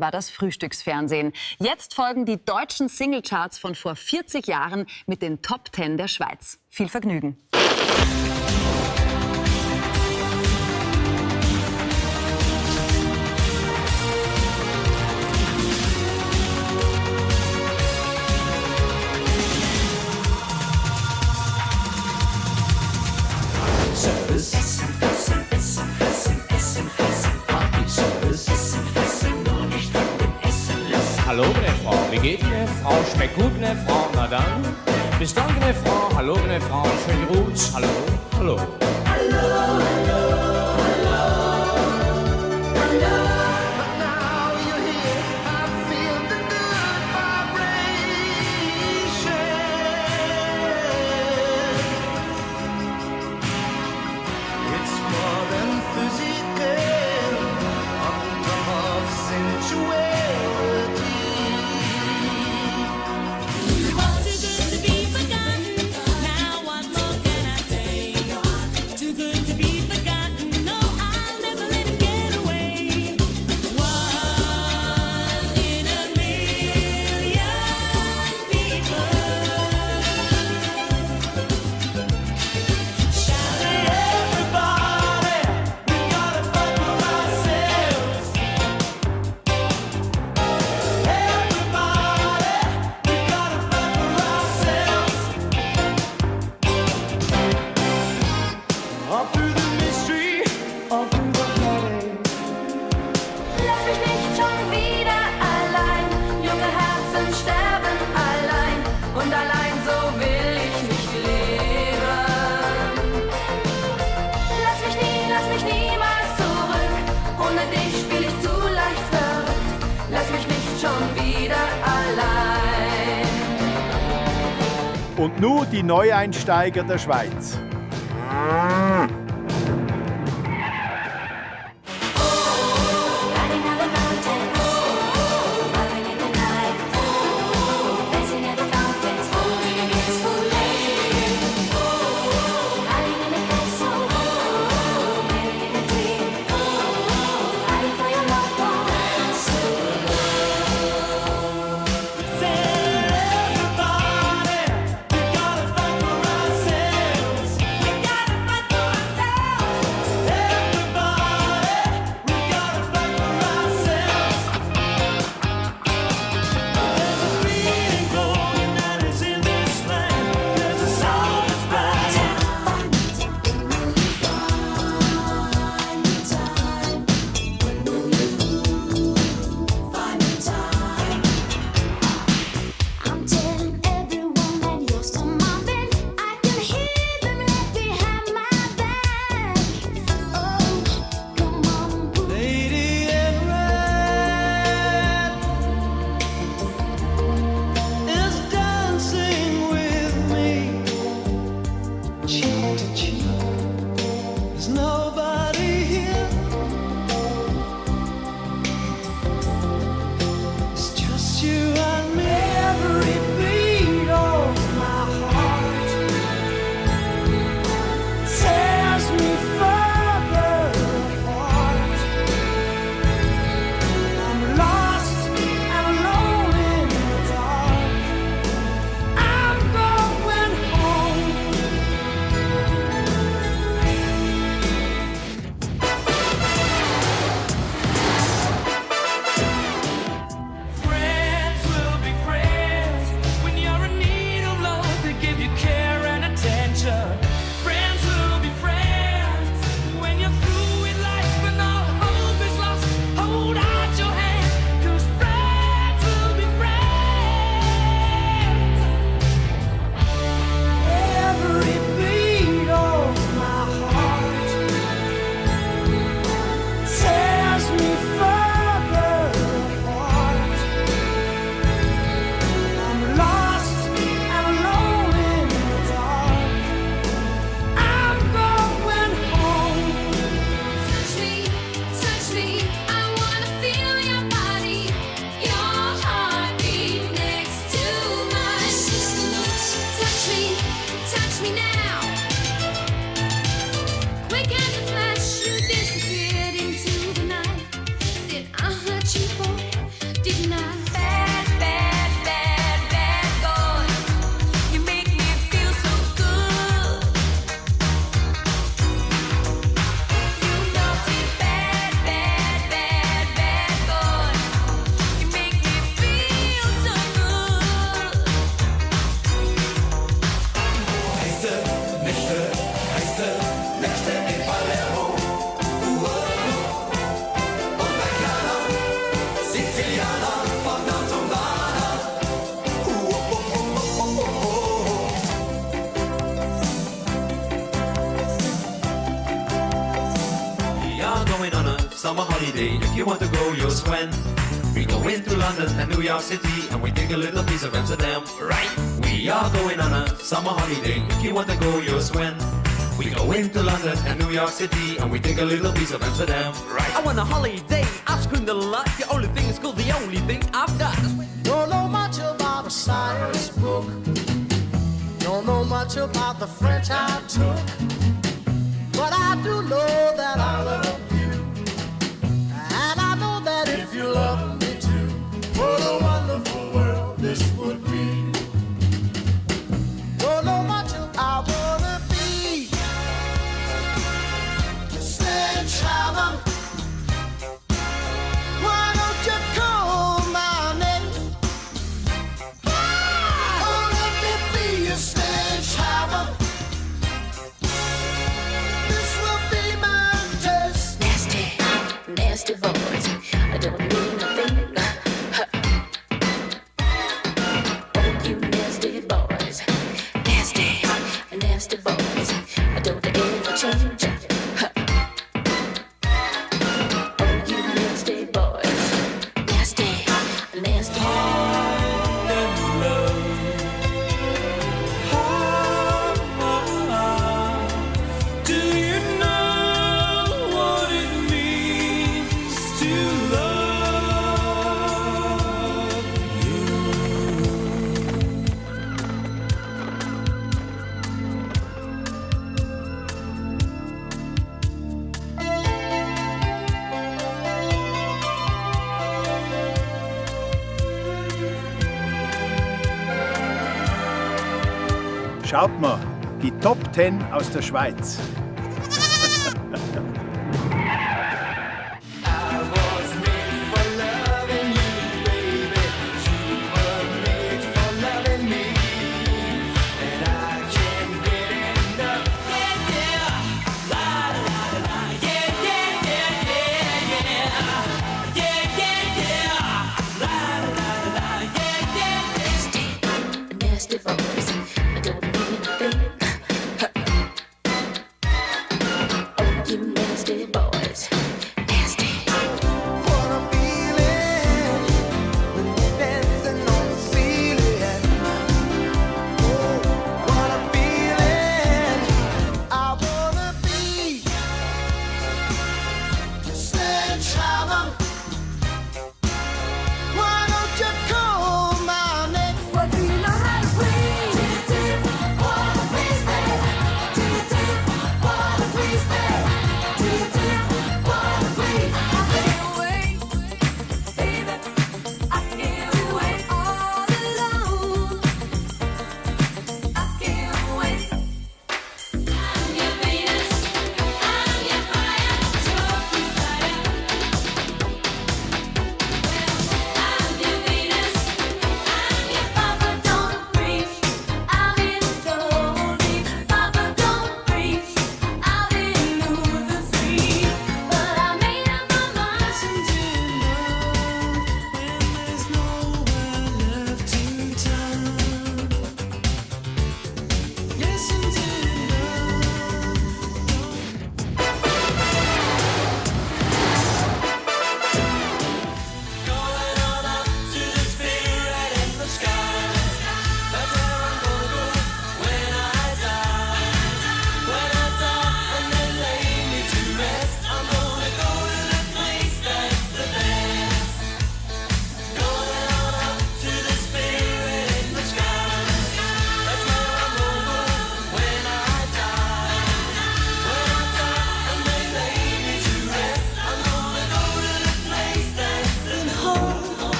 war das Frühstücksfernsehen. Jetzt folgen die deutschen Singlecharts von vor 40 Jahren mit den Top 10 der Schweiz. Viel Vergnügen. Hallo, meine Frau, wie geht meine Frau? Schmeckt gut, meine Frau? Na dann, bis dann, meine Frau. Hallo, meine Frau, schön gut. Hallo, hallo. Hallo, hallo, hallo, hallo. But now you're here, I feel the good vibration. It's more than physical, on top of sensuality. Und nur die Neueinsteiger der Schweiz. If you want to go, you'll Sven. We go into London and New York City, and we take a little piece of Amsterdam, right? We are going on a summer holiday. If you want to go, you'll Sven. We go into London and New York City, and we take a little piece of Amsterdam, right? I want a holiday, I've screamed a lot. The only thing is cool, the only thing I've got. Don't know much about a science book. Don't know much about the French I took. But I do know that I love you. And I know that if you love me too, what a wonderful world this would be. Don't know much I wanna be. Sledgehammer. Why don't you call my name? Oh, let me be a sledgehammer. This will be my test. Nasty, nasty boys. I don't mean a thing. Oh, you nasty boys. Nasty, nasty boys. I don't ever change. Oh, you nasty boys. Nasty, nasty. Do you know what it means to love you? Schaut mal, die Top 10 aus der Schweiz. Nasty boys. I don't mean a thing.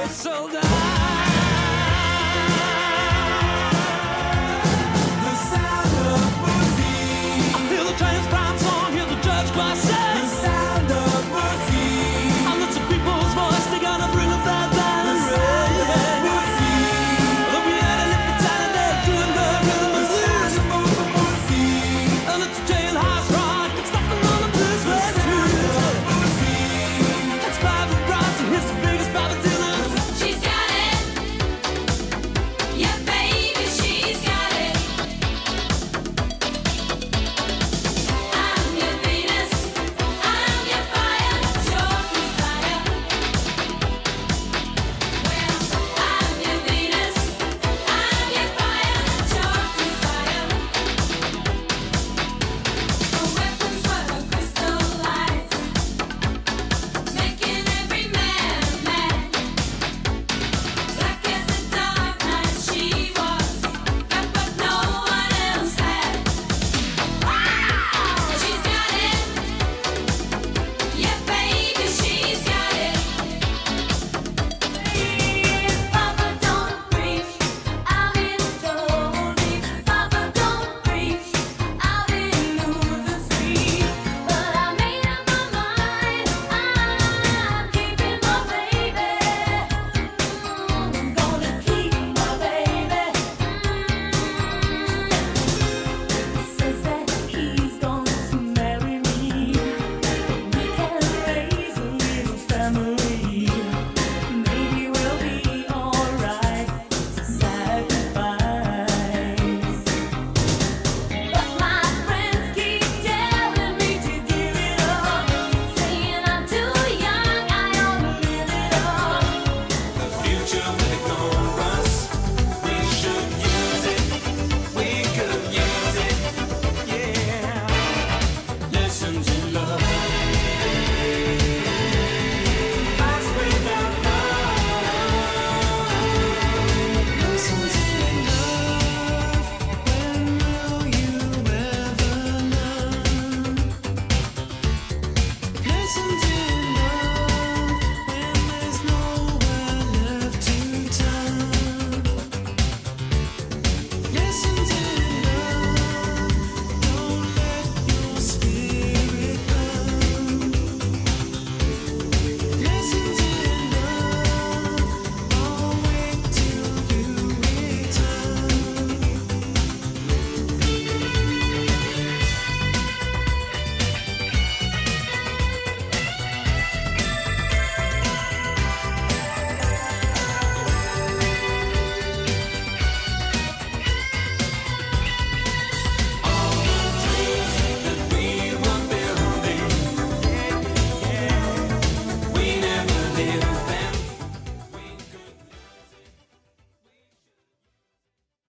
sold out.